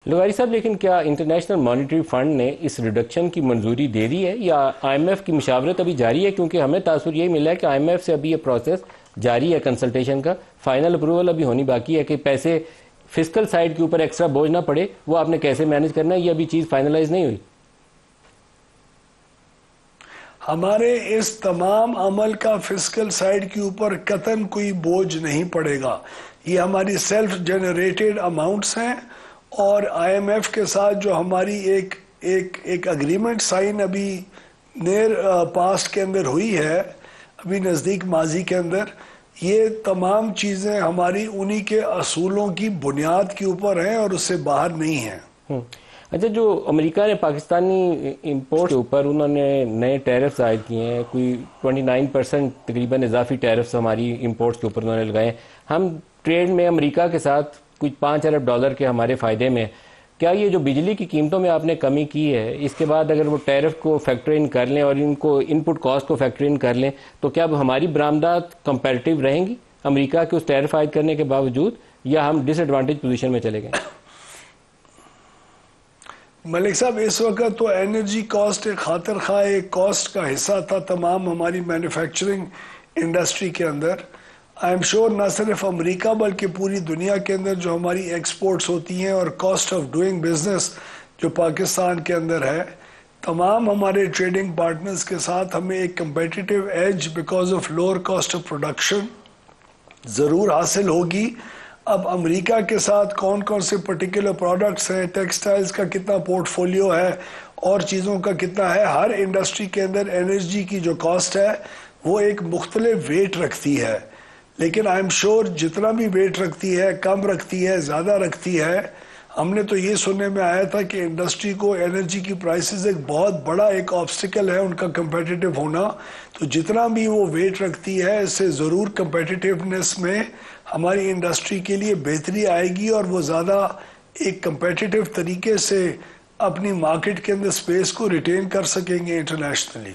لغاری صاحب، لیکن کیا انٹرنیشنل مانیٹری فنڈ نے اس ریڈکشن کی منظوری دے دی ہے یا آئی ایم ایف کی مشاورت ابھی جاری ہے؟ کیونکہ ہمیں تاثر یہی ملا ہے کہ آئی ایم ایف سے ابھی یہ پروسیس جاری ہے کنسلٹیشن کا، فائنل اپروول ابھی ہونی باقی ہے کہ پیسے فسکل سائڈ کے اوپر ایکسٹرا بوجھ نہ پڑے، وہ آپ نے کیسے مینج کرنا ہے، یہ ابھی چیز فائنلائز نہیں ہوئی؟ ہمارے اس تمام عمل کا فسکل سائڈ کے اوپر قطعاً کوئی بوجھ نہیں پڑے گا. یہ ہماری سیلف جنریٹڈ اماؤنٹس ہیں، اور آئی ایم ایف کے ساتھ جو ہماری ایک اگریمنٹ سائن ابھی نیر پاسٹ کے اندر ہوئی ہے، ابھی نزدیک ماضی کے اندر، یہ تمام چیزیں ہماری انہی کے اصولوں کی بنیاد کے اوپر ہیں اور اس سے باہر نہیں ہیں. اچھا، جو امریکہ نے پاکستانی امپورٹ کے اوپر انہوں نے نئے ٹیرفز عائد کیے ہیں، کوئی 29% تقریباً اضافی ٹیرفز ہماری امپورٹس کے اوپر انہوں نے لگائے ہیں. ہم ٹریڈ میں امریکہ کے ساتھ کچھ $5 ارب کے ہمارے فائدے میں. کیا یہ جو بجلی کی قیمتوں میں آپ نے کمی کی ہے، اس کے بعد اگر وہ ٹیرف کو فیکٹر ان کر لیں اور ان کو ان پٹ کاسٹ کو فیکٹر ان کر لیں تو کیا ہماری برآمدات کمپیریٹیو رہیں گی امریکہ کے اس ٹیرف عائد کرنے کے باوجود، یا ہم ڈس ایڈوانٹیج پوزیشن میں چلے گئے؟ ملک صاحب، اس وقت تو انرجی کاسٹ ایک خاطر خواہ ایک کاسٹ کا حصہ تھا تمام ہماری مینوفیکچرنگ انڈسٹری کے اندر. آئی ایم شور نہ صرف امریکہ بلکہ پوری دنیا کے اندر جو ہماری ایکسپورٹس ہوتی ہیں اور کاسٹ آف ڈوئنگ بزنس جو پاکستان کے اندر ہے، تمام ہمارے ٹریڈنگ پارٹنرز کے ساتھ ہمیں ایک competitive edge because of lower cost of production ضرور حاصل ہوگی. اب امریکہ کے ساتھ کون کون سے پرٹیکولر پروڈکٹس ہیں، ٹیکسٹائلز کا کتنا پورٹ فولیو ہے اور چیزوں کا کتنا ہے، ہر انڈسٹری کے اندر انرجی کی جو کاسٹ ہے وہ ایک مختلف ویٹ رکھتی ہے. لیکن آئی ایم شور جتنا بھی ویٹ رکھتی ہے، کم رکھتی ہے، زیادہ رکھتی ہے، ہم نے تو یہ سننے میں آیا تھا کہ انڈسٹری کو انرجی کی پرائسز ایک بہت بڑا ایک آبسٹیکل ہے ان کا کمپیٹیٹیو ہونا. تو جتنا بھی وہ ویٹ رکھتی ہے، اس سے ضرور کمپیٹیٹیونیس میں ہماری انڈسٹری کے لیے بہتری آئے گی اور وہ زیادہ ایک کمپیٹیٹیو طریقے سے اپنی مارکیٹ کے اندر سپیس کو ریٹین کر سکیں گے انٹرنیشنلی.